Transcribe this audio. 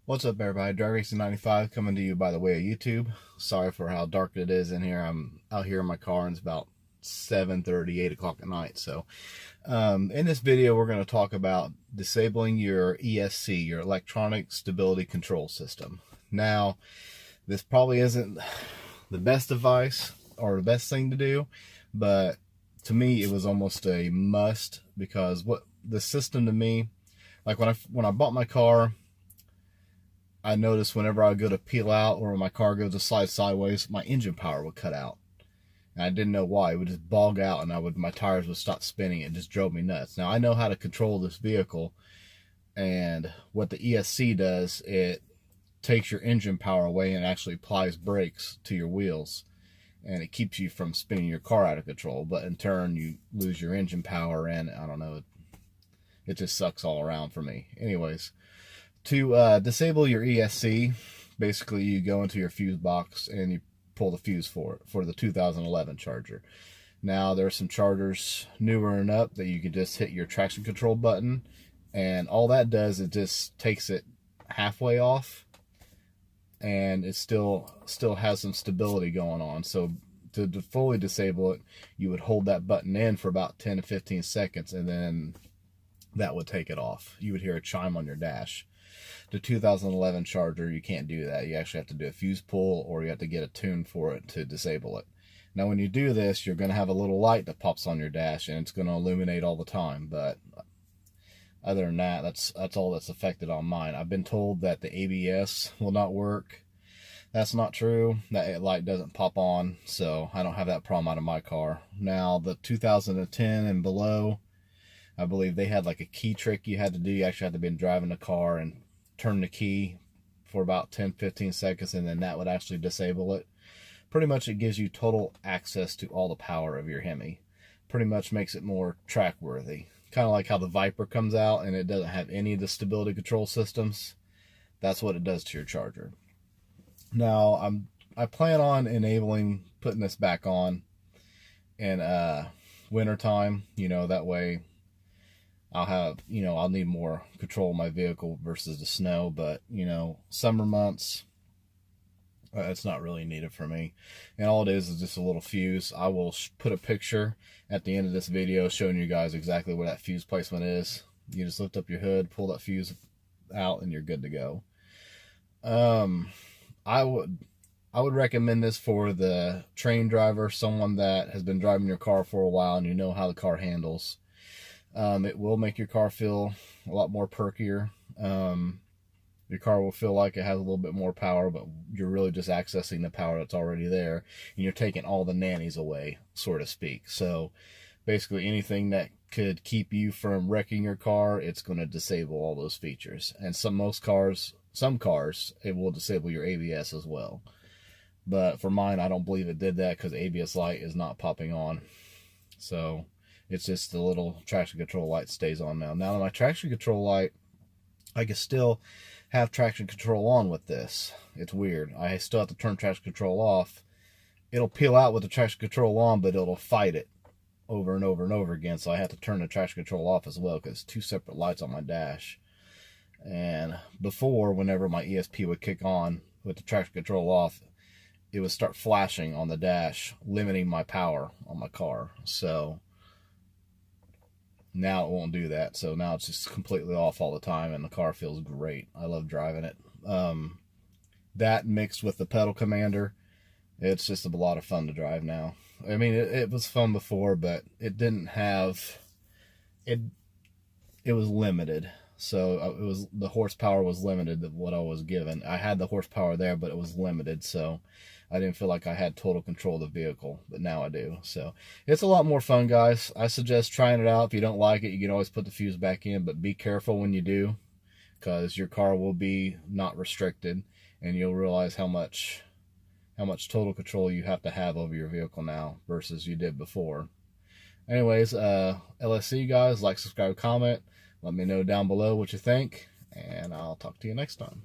What's up, everybody? Drag Racing 95 coming to you by the way of YouTube. Sorry for how dark it is in here. I'm out here in my car and it's about 7:30, 8 o'clock at night. So in this video, we're going to talk about disabling your ESC, your Electronic Stability Control System. Now, this probably isn't the best advice or the best thing to do, but to me, it was almost a must because what the system to me, like when I bought my car, I noticed whenever I go to peel out or when my car goes to slide sideways, my engine power would cut out. And I didn't know why. It would just bog out and my tires would stop spinning. It just drove me nuts. Now I know how to control this vehicle, and what the ESC does, it takes your engine power away and actually applies brakes to your wheels. And it keeps you from spinning your car out of control. But in turn, you lose your engine power and I don't know, it just sucks all around for me. Anyways, to disable your ESC, basically you go into your fuse box and you pull the fuse for the 2011 Charger. Now there's some Chargers newer and up that you can just hit your traction control button, and all that does is just takes it halfway off, and it still has some stability going on. So to fully disable it, you would hold that button in for about 10 to 15 seconds, and then that would take it off. You would hear a chime on your dash. The 2011 Charger, you can't do that. You actually have to do a fuse pull, or you have to get a tune for it to disable it. Now when you do this, you're going to have a little light that pops on your dash, and it's going to illuminate all the time. But other than that, that's all that's affected on mine. I've been told that the ABS will not work. That's not true. That light doesn't pop on, so I don't have that problem out of my car. Now the 2010 and below, I believe they had like a key trick you had to do. You actually had to be driving the car and turn the key for about 10-15 seconds, and then that would actually disable it. Pretty much it gives you total access to all the power of your Hemi. Pretty much makes it more track worthy. Kind of like how the Viper comes out and it doesn't have any of the stability control systems. That's what it does to your Charger. Now I plan on putting this back on in winter time. That way I'll need more control of my vehicle versus the snow. But summer months, it's not really needed for me. And all it is just a little fuse. I will put a picture at the end of this video showing you guys exactly where that fuse placement is. You just lift up your hood, pull that fuse out, and you're good to go. I would recommend this for the train driver, someone that has been driving your car for a while and you know how the car handles. It will make your car feel a lot more perkier. Your car will feel like it has a little bit more power, but you're really just accessing the power that's already there, and you're taking all the nannies away, so to speak. So basically anything that could keep you from wrecking your car, it's going to disable all those features. And some cars, it will disable your ABS as well. But for mine, I don't believe it did that because the ABS light is not popping on. So it's just the little traction control light stays on now. Now my traction control light, I can still have traction control on with this. It's weird. I still have to turn traction control off. It'll peel out with the traction control on, but it'll fight it over and over and over again. So I have to turn the traction control off as well because it's two separate lights on my dash. And before, whenever my ESP would kick on with the traction control off, it would start flashing on the dash, limiting my power on my car. So now it won't do that. So now it's just completely off all the time, and the car feels great. I love driving it. That mixed with the pedal commander, it's just a lot of fun to drive now. I mean, it was fun before, but it didn't have it. It was limited. So the horsepower was limited to what I was given. I had the horsepower there, but it was limited, so I didn't feel like I had total control of the vehicle, but now I do. So it's a lot more fun, guys. I suggest trying it out. If you don't like it, you can always put the fuse back in, but be careful when you do, because your car will be not restricted, and you'll realize how much total control you have to have over your vehicle now versus you did before. Anyways, LSC guys, like, subscribe, comment. Let me know down below what you think, and I'll talk to you next time.